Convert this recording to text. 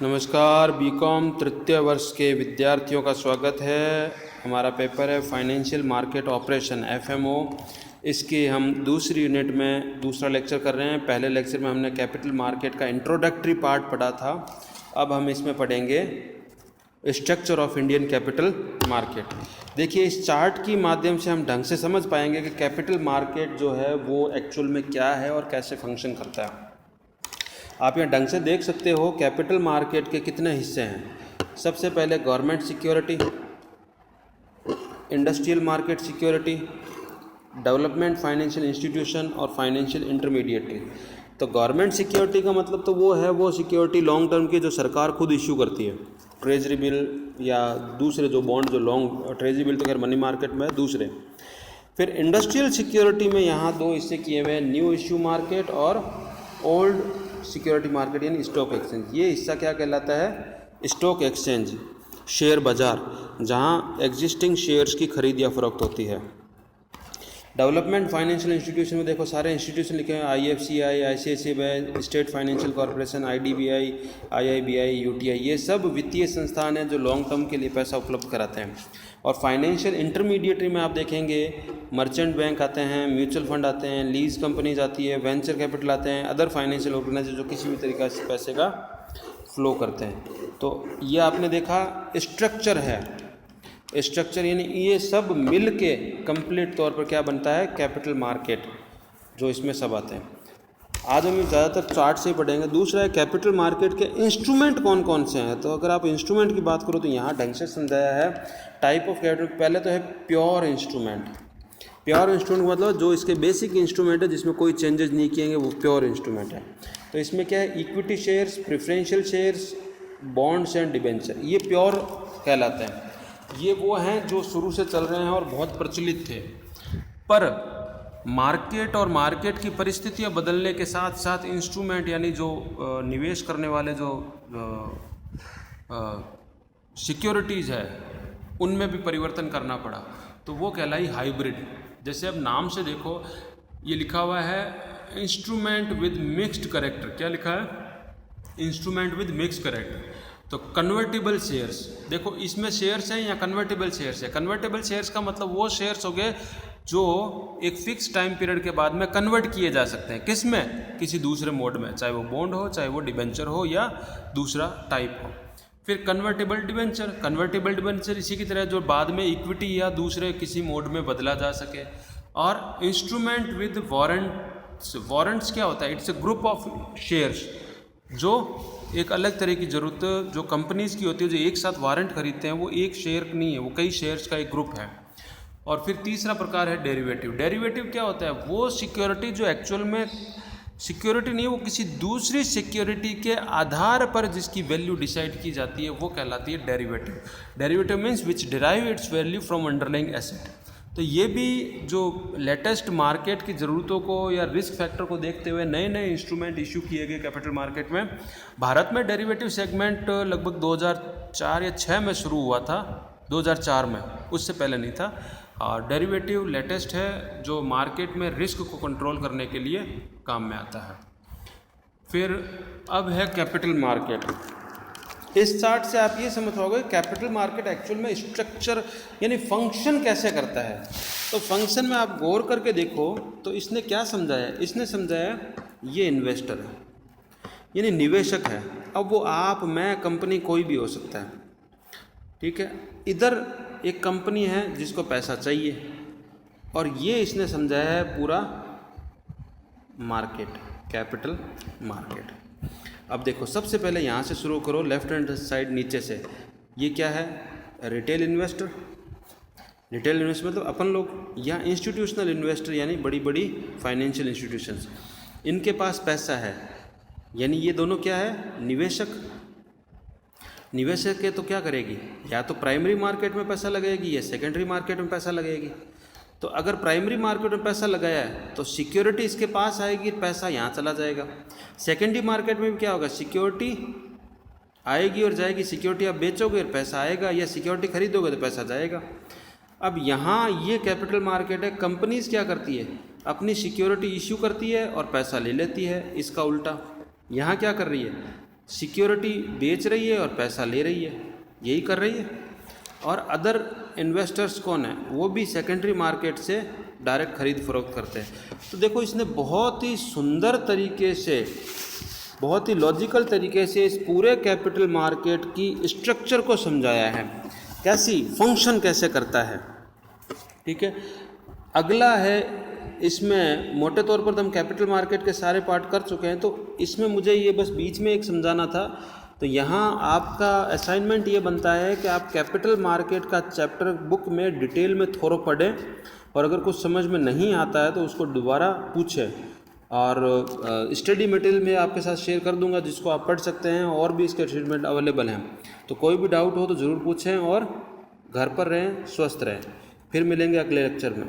नमस्कार, बीकॉम तृतीय वर्ष के विद्यार्थियों का स्वागत है। हमारा पेपर है फाइनेंशियल मार्केट ऑपरेशन एफएमओ। इसकी हम दूसरी यूनिट में दूसरा लेक्चर कर रहे हैं। पहले लेक्चर में हमने कैपिटल मार्केट का इंट्रोडक्टरी पार्ट पढ़ा था। अब हम इसमें पढ़ेंगे structure of Indian capital market. देखिए, इस चार्ट की माध्यम से हम ढंग से समझ पाएंगे कि कैपिटल मार्केट जो है वो एक्चुअल में क्या है और कैसे फंक्शन करता है। आप यहाँ ढंग से देख सकते हो कैपिटल मार्केट के कितने हिस्से हैं। सबसे पहले government security, industrial market security, development financial institution और फाइनेंशियल इंटरमीडिएटरी। तो गवर्नमेंट सिक्योरिटी का मतलब तो वो है वो सिक्योरिटी लॉन्ग टर्म की जो सरकार खुद इश्यू करती है, ट्रेजरी बिल या दूसरे जो बॉन्ड, जो लॉन्ग ट्रेजरी बिल तो खैर मनी मार्केट में है दूसरे। फिर इंडस्ट्रियल सिक्योरिटी में यहाँ दो हिस्से किए हुए हैं, न्यू इश्यू मार्केट और ओल्ड सिक्योरिटी मार्केट यानी स्टॉक एक्सचेंज। ये हिस्सा क्या कहलाता है? स्टॉक एक्सचेंज, शेयर बाज़ार, जहाँ एग्जिस्टिंग शेयर्स की खरीद या फरोख्त होती है। डेवलपमेंट फाइनेंशियल इंस्टीट्यूशन में देखो सारे इंस्टीट्यूशन लिखे हैं, IFCI, ICICI bank, state financial corporation, IDBI, IIBI, UTI। ये सब वित्तीय संस्थान हैं जो लॉन्ग टर्म के लिए पैसा उपलब्ध कराते हैं। और फाइनेंशियल इंटरमीडिएटरी में आप देखेंगे मर्चेंट बैंक आते हैं, म्यूचुअल फंड आते हैं, लीज कंपनीज आती है, वेंचर कैपिटल आते हैं, अदर फाइनेंशियल ऑर्गेनाइजेशन जो किसी भी तरीक़ा से पैसे का फ्लो करते हैं। तो ये आपने देखा स्ट्रक्चर है। स्ट्रक्चर यानी ये सब मिल के कंप्लीट तौर पर क्या बनता है? कैपिटल मार्केट, जो इसमें सब आते हैं। आज हम ज़्यादातर चार्ट से ही पढ़ेंगे। दूसरा है कैपिटल मार्केट के इंस्ट्रूमेंट कौन कौन से हैं। तो अगर आप इंस्ट्रूमेंट की बात करो तो यहाँ ढंग से समझाया है टाइप ऑफ कैपिटल। पहले तो है प्योर इंस्ट्रूमेंट। प्योर इंस्ट्रूमेंट मतलब जो इसके बेसिक इंस्ट्रूमेंट है जिसमें कोई चेंजेस नहीं किएंगे, वो प्योर इंस्ट्रूमेंट है। तो इसमें क्या है? Equity shares, preferential shares, bonds and debenture, ये प्योर कहलाते हैं। ये वो हैं जो शुरू से चल रहे हैं और बहुत प्रचलित थे। पर मार्केट और मार्केट की परिस्थितियां बदलने के साथ साथ इंस्ट्रूमेंट यानी जो निवेश करने वाले जो सिक्योरिटीज़ है उनमें भी परिवर्तन करना पड़ा। तो वो कहलाई हाइब्रिड। जैसे अब नाम से देखो, ये लिखा हुआ है इंस्ट्रूमेंट विद मिक्स्ड कैरेक्टर। क्या लिखा है? Instrument with mixed character. तो कन्वर्टेबल शेयर्स, देखो इसमें शेयर्स हैं या कन्वर्टेबल शेयर्स है। कन्वर्टेबल शेयर्स का मतलब वो शेयर्स हो गए जो एक फिक्स टाइम पीरियड के बाद में कन्वर्ट किए जा सकते हैं। किस में? किसी दूसरे मोड में, चाहे वो बॉन्ड हो, चाहे वो डिबेंचर हो या दूसरा टाइप हो। फिर कन्वर्टेबल डिबेंचर। कन्वर्टेबल डिबेंचर इसी की तरह जो बाद में इक्विटी या दूसरे किसी मोड में बदला जा सके। और इंस्ट्रूमेंट विद वारंट्स। वारंट्स क्या होता है? It's a group of shares जो एक अलग तरह की ज़रूरत जो कंपनीज़ की होती है, जो एक साथ वारंट खरीदते हैं, वो एक शेयर नहीं है, वो कई शेयर्स का एक ग्रुप है। और फिर तीसरा प्रकार है डेरिवेटिव। डेरिवेटिव क्या होता है? वो सिक्योरिटी जो एक्चुअल में सिक्योरिटी नहीं है, वो किसी दूसरी सिक्योरिटी के आधार पर जिसकी वैल्यू डिसाइड की जाती है, वो कहलाती है derivative. Derivative means which derive it's value from underlying asset. तो ये भी जो लेटेस्ट मार्केट की ज़रूरतों को या रिस्क फैक्टर को देखते हुए नए नए इंस्ट्रूमेंट इशू किए गए कैपिटल मार्केट में। भारत में डेरिवेटिव सेगमेंट लगभग 2004 या 6 में शुरू हुआ था, 2004 में, उससे पहले नहीं था। और डेरिवेटिव लेटेस्ट है जो मार्केट में रिस्क को कंट्रोल करने के लिए काम में आता है। फिर अब है कैपिटल मार्केट। इस चार्ट से आप ये समझ पाओगे कैपिटल मार्केट एक्चुअल में स्ट्रक्चर यानी फंक्शन कैसे करता है। तो फंक्शन में आप गौर करके देखो तो इसने क्या समझाया? इसने समझाया ये इन्वेस्टर है यानी निवेशक है। अब वो आप, मैं, कंपनी कोई भी हो सकता है, ठीक है। इधर एक कंपनी है जिसको पैसा चाहिए और ये इसने समझाया है पूरा मार्केट, कैपिटल मार्केट। अब देखो सबसे पहले यहाँ से शुरू करो, लेफ्ट हैंड साइड नीचे से। ये क्या है? Retail investor. रिटेल इन्वेस्टर मतलब अपन लोग, या इंस्टीट्यूशनल इन्वेस्टर यानी बड़ी बड़ी फाइनेंशियल इंस्टीट्यूशंस, इनके पास पैसा है। यानी ये दोनों क्या है? निवेशक। निवेशक है तो क्या करेगी? या तो प्राइमरी मार्केट में पैसा लगाएगी या सेकेंडरी मार्केट में पैसा लगाएगी। तो अगर प्राइमरी मार्केट में पैसा लगाया है तो सिक्योरिटी इसके पास आएगी, पैसा यहाँ चला जाएगा। सेकेंडरी मार्केट में भी क्या होगा? सिक्योरिटी आएगी और जाएगी। सिक्योरिटी आप बेचोगे और पैसा आएगा, या सिक्योरिटी खरीदोगे तो पैसा जाएगा। अब यहाँ ये कैपिटल मार्केट है। कंपनीज क्या करती है? अपनी सिक्योरिटी इश्यू करती है और पैसा ले लेती है। इसका उल्टा यहाँ क्या कर रही है? सिक्योरिटी बेच रही है और पैसा ले रही है, यही कर रही है। और अदर इन्वेस्टर्स कौन है, वो भी सेकेंडरी मार्केट से डायरेक्ट खरीद फरोख्त करते हैं। तो देखो इसने बहुत ही सुंदर तरीके से, बहुत ही लॉजिकल तरीके से इस पूरे कैपिटल मार्केट की स्ट्रक्चर को समझाया है, कैसी फंक्शन कैसे करता है। ठीक है, अगला है, इसमें मोटे तौर पर तो हम कैपिटल मार्केट के सारे पार्ट कर चुके हैं, तो इसमें मुझे ये बस बीच में एक समझाना था। तो यहाँ आपका असाइनमेंट ये बनता है कि आप कैपिटल मार्केट का चैप्टर बुक में डिटेल में थोड़ा पढ़ें, और अगर कुछ समझ में नहीं आता है तो उसको दोबारा पूछें। और स्टडी मटेरियल में आपके साथ शेयर कर दूंगा जिसको आप पढ़ सकते हैं, और भी इसके ट्रीटमेंट अवेलेबल हैं। तो कोई भी डाउट हो तो ज़रूर पूछें, और घर पर रहें, स्वस्थ रहें। फिर मिलेंगे अगले लेक्चर में।